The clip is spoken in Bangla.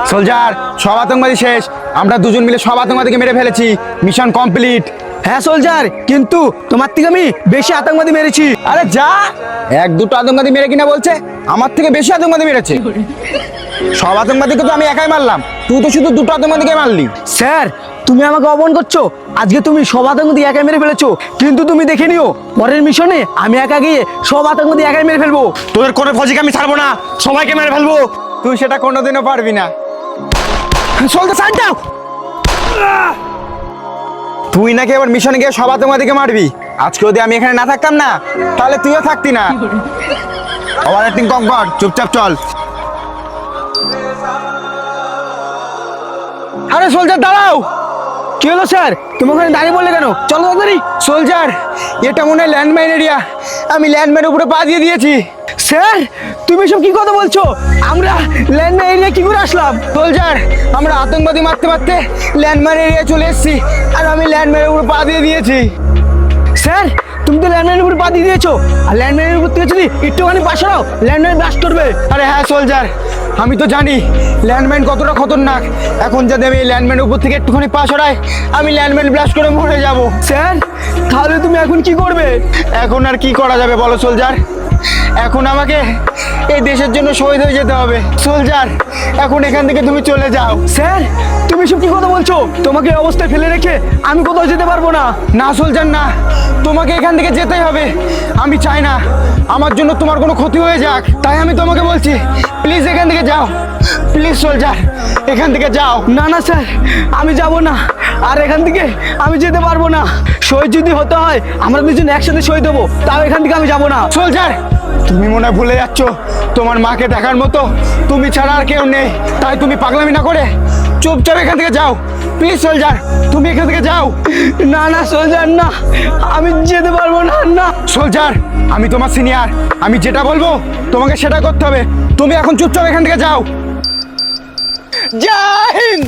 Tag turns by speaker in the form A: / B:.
A: সোলজার, সব আতঙ্কবাদী শেষ। আমরা দুজন মিলে সব আতঙ্কবাদীকে মেরে ফেলেছি। Mission complete.
B: হ্যাঁ সোলজার, কিন্তু তোমার থেকে আমি বেশি আতঙ্কবাদী মেরেছি।
A: আরে যা, এক দুটো আতঙ্কবাদী মেরে কিনা বলছে আমার থেকে বেশি আতঙ্কবাদী মেরেছে। সব আতঙ্কবাদীকে তো আমি একাই মারলাম, তুই তো শুধু দুটো আতঙ্কবাদীকে মারলি।
B: স্যার, তুমি আমাকে অপমান করছো। আজকে তুমি সব আতঙ্কবাদী একাই মেরে ফেলেছো, কিন্তু তুমি দেখে নিও পরের মিশনে আমি একা গিয়ে সব আতঙ্কবাদী একাই মেরে ফেলবো।
A: তোদের কোনো ফৌজিকে আমি ছাড়বো না, সবাইকে মেরে ফেলবো। তুই সেটা কোনোদিনও পারবি না।
B: সোলজার সাইড দাও।
A: তুই নাকি এবার মিশনে গিয়ে সব আতঙ্কবাদীকে মারবি। আজকে যদি আমি এখানে না থাকতাম না, তাহলে তুইও থাকতি না। ওভার অ্যাক্টিং কম কর, চুপচাপ চল।
B: আরে সোলজার দাঁড়াও। কি হলো স্যার, তুমি ওখানে দাঁড়িয়ে বললে কেন? চলো তাড়াতাড়ি।
A: সোলজার, এটা মনে হয় ল্যান্ডমাইন এরিয়া। আমি ল্যান্ডমাইনের উপরে পা দিয়ে দিয়েছি।
B: স্যার, তুমি সব কি কথা বলছো? আমরা ল্যান্ডমাইন এরিয়া কি করে আসলাম?
A: সোলজার, আমরা আতঙ্কবাদী মারতে মারতে ল্যান্ডমাইন এরিয়া চলে এসেছি, আর আমি ল্যান্ডমাইনের উপরে পা দিয়ে দিয়েছি।
B: স্যার, তুমি তো ল্যান্ডমাইনের উপর পা দিয়ে দিয়েছো, আর ল্যান্ডমাইনের উপর থেকে যদি একটুখানি পাশে নাও ল্যান্ডমাইন ব্লাস্ট করবে।
A: আরে হ্যাঁ সোলজার, আমি তো জানি ল্যান্ডমাইন কতটা খতরনাক। এখন যদি আমি এই ল্যান্ডমাইনের উপর থেকে একটুখানি পা সরাই, আমি ল্যান্ডমাইন ব্লাস্ট করে মরে যাব।
B: স্যার, তাহলে তুমি এখন কি করবে?
A: এখন আর কি করা যাবে বলো সোলজার? এখন আমাকে এই দেশের জন্য শহীদ হয়ে যেতে হবে। সোলজার, এখন এখান থেকে তুমি চলে যাও।
B: স্যার, তুমি সব কি কথা বলছো? তোমাকে এই অবস্থায় ফেলে রেখে আমি কোথাও যেতে পারবো না।
A: না সোলজার না, তোমাকে এখান থেকে যেতেই হবে। আমি চাই না আমার জন্য তোমার কোনো ক্ষতি হয়ে যাক, তাই আমি তোমাকে বলছি প্লিজ এখান থেকে যাও। প্লিজ সোলজার, এখান থেকে যাও।
B: না না স্যার, আমি যাব না, আর এখান থেকে আমি যেতে পারবো না। শহীদ যদি হতে হয় আমরা দুজন একসাথে শহীদ হবো, তাও এখান থেকে আমি যাব না।
A: সোলজার, তুমি মনে হয় ভুলে যাচ্ছ তোমার মাকে দেখার মতো তুমি ছাড়া আর কেউ নেই, তাই তুমি পাগলামি না করে চুপচাপ এখান থেকে যাও। প্লিজ সোলজার, তুমি এখান থেকে যাও।
B: না না সোলজার, না, আমি যেতে পারবো না। না
A: সোলজার, আমি তোমার সিনিয়র, আমি যেটা বলবো তোমাকে সেটা করতে হবে। তুমি এখন চুপচাপ এখান থেকে যাও। জয় হিন্দ।